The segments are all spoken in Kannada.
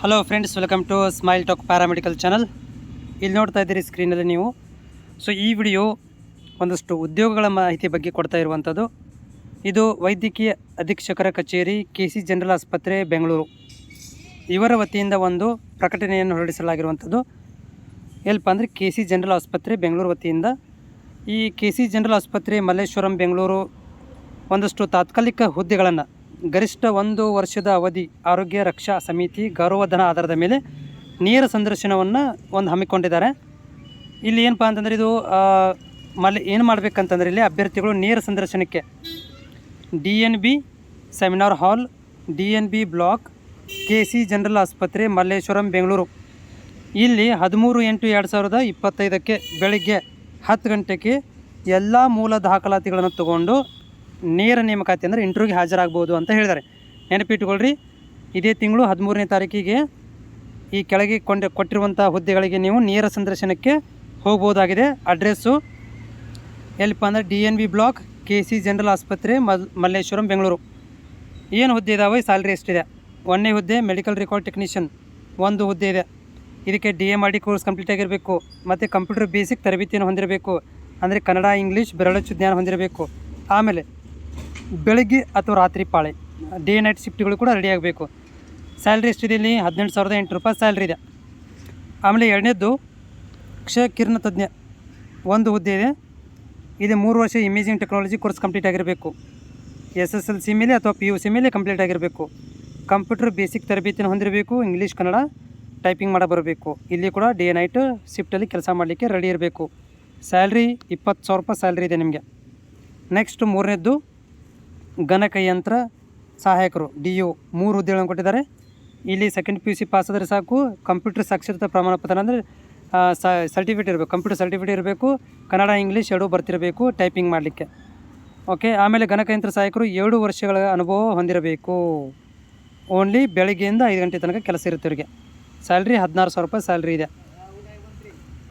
Hello friends, welcome to Smile Talk paramedical channel. ಇಲ್ಲಿ ನೋಡ್ತಾ ಇದ್ದೀರಿ ಸ್ಕ್ರೀನಲ್ಲಿ ನೀವು. ಸೊ ಈ ವಿಡಿಯೋ ಒಂದಷ್ಟು ಉದ್ಯೋಗಗಳ ಮಾಹಿತಿ ಬಗ್ಗೆ ಕೊಡ್ತಾ ಇರುವಂಥದ್ದು. ಇದು ವೈದ್ಯಕೀಯ ಅಧೀಕ್ಷಕರ ಕಚೇರಿ, KC ಜನರಲ್ ಆಸ್ಪತ್ರೆ, ಬೆಂಗಳೂರು ಇವರ ವತಿಯಿಂದ ಒಂದು ಪ್ರಕಟಣೆಯನ್ನು ಹೊರಡಿಸಲಾಗಿರುವಂಥದ್ದು. ಏನಪ್ಪ ಅಂದರೆ KC ಜನರಲ್ ಆಸ್ಪತ್ರೆ ಬೆಂಗಳೂರು ವತಿಯಿಂದ ಈ KC ಜನರಲ್ ಆಸ್ಪತ್ರೆ ಮಲ್ಲೇಶ್ವರಂ ಬೆಂಗಳೂರು ಒಂದಷ್ಟು ತಾತ್ಕಾಲಿಕ ಹುದ್ದೆಗಳನ್ನು ಗರಿಷ್ಠ 1 ವರ್ಷದ ಅವಧಿ ಆರೋಗ್ಯ ರಕ್ಷಾ ಸಮಿತಿ ಗೌರವಧನ ಆಧಾರದ ಮೇಲೆ ನೇರ ಸಂದರ್ಶನವನ್ನು ಹಮ್ಮಿಕೊಂಡಿದ್ದಾರೆ. ಇಲ್ಲಿ ಏನಪ್ಪ ಅಂತಂದರೆ ಇದು ಏನು ಮಾಡಬೇಕಂತಂದರೆ ಇಲ್ಲಿ ಅಭ್ಯರ್ಥಿಗಳು ನೇರ ಸಂದರ್ಶನಕ್ಕೆ DNB seminar hall, DNB block, KC general ಆಸ್ಪತ್ರೆ ಮಲ್ಲೇಶ್ವರಂ ಬೆಂಗಳೂರು ಇಲ್ಲಿ 13/8/2025 ಬೆಳಗ್ಗೆ 10 ಗಂಟೆಗೆ ಎಲ್ಲ ಮೂಲ ದಾಖಲಾತಿಗಳನ್ನು ತಗೊಂಡು ನೇರ ನೇಮಕಾತಿ ಅಂದರೆ ಇಂಟರ್ವ್ಯೂಗೆ ಹಾಜರಾಗ್ಬೋದು ಅಂತ ಹೇಳಿದ್ದಾರೆ. ನೆನಪಿಟ್ಟುಕೊಳ್ಳ್ರಿ, ಇದೇ ತಿಂಗಳು 13ನೇ ತಾರೀಕಿಗೆ ಈ ಕೆಳಗೆ ಕೊಟ್ಟಿರುವಂಥ ಹುದ್ದೆಗಳಿಗೆ ನೀವು ನೇರ ಸಂದರ್ಶನಕ್ಕೆ ಹೋಗ್ಬೋದಾಗಿದೆ. ಅಡ್ರೆಸ್ಸು ಎಲ್ಲಿಪ್ಪ ಅಂದರೆ DNB ಬ್ಲಾಕ್, KC ಜನರಲ್ ಆಸ್ಪತ್ರೆ ಮಲ್ಲೇಶ್ವರಂ ಬೆಂಗಳೂರು. ಏನು ಹುದ್ದೆ ಇದಾವೆ, ಸ್ಯಾಲ್ರಿ ಎಷ್ಟಿದೆ? 1ನೇ ಹುದ್ದೆ ಮೆಡಿಕಲ್ ರೆಕಾರ್ಡ್ ಟೆಕ್ನಿಷಿಯನ್ 1 ಹುದ್ದೆ ಇದೆ. ಇದಕ್ಕೆ DMRD ಕೋರ್ಸ್ ಕಂಪ್ಲೀಟ್ ಆಗಿರಬೇಕು ಮತ್ತು ಕಂಪ್ಯೂಟರ್ ಬೇಸಿಕ್ ತರಬೇತಿಯನ್ನು ಹೊಂದಿರಬೇಕು. ಅಂದರೆ ಕನ್ನಡ, ಇಂಗ್ಲೀಷ್, ಬೆರಳಚ್ಚು ಜ್ಞಾನ ಹೊಂದಿರಬೇಕು. ಆಮೇಲೆ ಬೆಳಗ್ಗೆ ಅಥವಾ ರಾತ್ರಿ ಪಾಳೆ, ಡೇ ನೈಟ್ ಶಿಫ್ಟ್ಗಳು ಕೂಡ ರೆಡಿ ಆಗಬೇಕು. ಸ್ಯಾಲ್ರಿ ಎಷ್ಟಿದೆ? ಇಲ್ಲಿ 18,800 ರೂಪಾಯಿ ಸ್ಯಾಲ್ರಿ ಇದೆ. ಆಮೇಲೆ 2ನೇದ್ದು ಕ್ಷಕಿರಣ ತಜ್ಞ 1 ಹುದ್ದೆ ಇದೆ. ಇದು 3 ವರ್ಷ ಇಮೇಜಿಂಗ್ ಟೆಕ್ನಾಲಜಿ ಕೋರ್ಸ್ ಕಂಪ್ಲೀಟ್ ಆಗಿರಬೇಕು. SSLC ಮೇಲೆ ಅಥವಾ PUC ಮೇಲೆ ಕಂಪ್ಲೀಟ್ ಆಗಿರಬೇಕು. ಕಂಪ್ಯೂಟರ್ ಬೇಸಿಕ್ ತರಬೇತಿಯನ್ನು ಹೊಂದಿರಬೇಕು. ಇಂಗ್ಲೀಷ್, ಕನ್ನಡ ಟೈಪಿಂಗ್ ಮಾಡ ಬರಬೇಕು. ಇಲ್ಲಿ ಕೂಡ ಡೇ ನೈಟ್ ಶಿಫ್ಟಲ್ಲಿ ಕೆಲಸ ಮಾಡಲಿಕ್ಕೆ ರೆಡಿ ಇರಬೇಕು. ಸ್ಯಾಲ್ರಿ 20,000 ರೂಪಾಯಿ ಸ್ಯಾಲ್ರಿ ಇದೆ ನಿಮಗೆ. ನೆಕ್ಸ್ಟ್ 3ನೇದ್ದು ಗಣಕಯಂತ್ರ ಸಹಾಯಕರು DO 3 ಹುದ್ದೆಗಳನ್ನು ಕೊಟ್ಟಿದ್ದಾರೆ. ಇಲ್ಲಿ 2nd PUC ಪಾಸ್ ಆದರೆ ಸಾಕು. ಕಂಪ್ಯೂಟರ್ ಸಾಕ್ಷರತಾ ಪ್ರಮಾಣ ಪತ್ರ ಅಂದರೆ ಸರ್ಟಿಫಿಕೇಟ್ ಇರಬೇಕು, ಕಂಪ್ಯೂಟರ್ ಸರ್ಟಿಫಿಕೇಟ್ ಇರಬೇಕು. ಕನ್ನಡ, ಇಂಗ್ಲೀಷ್ ಎರಡೂ ಬರ್ತಿರಬೇಕು ಟೈಪಿಂಗ್ ಮಾಡಲಿಕ್ಕೆ. ಓಕೆ. ಆಮೇಲೆ ಗಣಕಯಂತ್ರ ಸಹಾಯಕರು 7 ವರ್ಷಗಳ ಅನುಭವ ಹೊಂದಿರಬೇಕು. ಓನ್ಲಿ ಬೆಳಗ್ಗೆಯಿಂದ 5 ಗಂಟೆ ತನಕ ಕೆಲಸ ಇರುತ್ತೆ ಇವರಿಗೆ. ಸ್ಯಾಲ್ರಿ 16,000 ರೂಪಾಯಿ ಸ್ಯಾಲ್ರಿ ಇದೆ.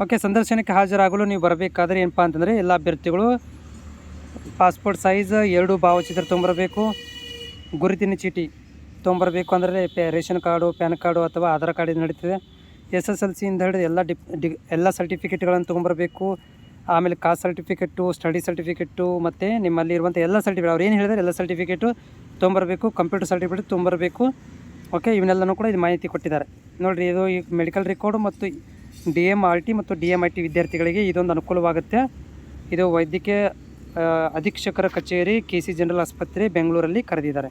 ಓಕೆ. ಸಂದರ್ಶನಕ್ಕೆ ಹಾಜರಾಗಲು ನೀವು ಬರಬೇಕಾದ್ರೆ ಏನಪ್ಪ ಅಂತಂದರೆ ಎಲ್ಲ ಅಭ್ಯರ್ಥಿಗಳು ಪಾಸ್ಪೋರ್ಟ್ ಸೈಜ್ 2 ಭಾವಚಿತ್ರ ತೊಗೊಂಬರಬೇಕು. ಗುರುತಿನ ಚೀಟಿ ತೊಗೊಂಬರಬೇಕು. ಅಂದರೆ ರೇಷನ್ ಕಾರ್ಡು, ಪ್ಯಾನ್ ಕಾರ್ಡು ಅಥವಾ ಆಧಾರ್ ಕಾರ್ಡ್ ಇದು ನಡೀತದೆ. SSLCಯಿಂದ ಹಿಡಿದು ಎಲ್ಲ ಸರ್ಟಿಫಿಕೇಟ್ಗಳನ್ನು ತೊಗೊಂಬರಬೇಕು. ಆಮೇಲೆ ಕಾಸ್ಟ್ ಸರ್ಟಿಫಿಕೇಟು, ಸ್ಟಡಿ ಸರ್ಟಿಫಿಕೇಟು ಮತ್ತು ನಿಮ್ಮಲ್ಲಿ ಇರುವಂಥ ಎಲ್ಲ ಸರ್ಟಿಫಿಕೇಟ್ ಅವ್ರು ಏನು ಹೇಳಿದರೆ ಎಲ್ಲ ಸರ್ಟಿಫಿಕೇಟು ತೊಗೊಂಬರಬೇಕು. ಕಂಪ್ಯೂಟರ್ ಸರ್ಟಿಫಿಕೇಟ್ ತೊಗೊಂಬರಬೇಕು. ಓಕೆ. ಇವನ್ನೆಲ್ಲನೂ ಕೂಡ ಇದು ಮಾಹಿತಿ ಕೊಟ್ಟಿದ್ದಾರೆ ನೋಡಿರಿ. ಇದು ಈ ಮೆಡಿಕಲ್ ರೆಕಾರ್ಡು ಮತ್ತು DMRT ಮತ್ತು DMIT ವಿದ್ಯಾರ್ಥಿಗಳಿಗೆ ಇದೊಂದು ಅನುಕೂಲವಾಗುತ್ತೆ. ಇದು ವೈದ್ಯಕೀಯ ಅಧೀಕ್ಷಕರ ಕಚೇರಿ, KC ಜನರಲ್ ಆಸ್ಪತ್ರೆ ಬೆಂಗಳೂರಲ್ಲಿ ಕರೆದಿದ್ದಾರೆ.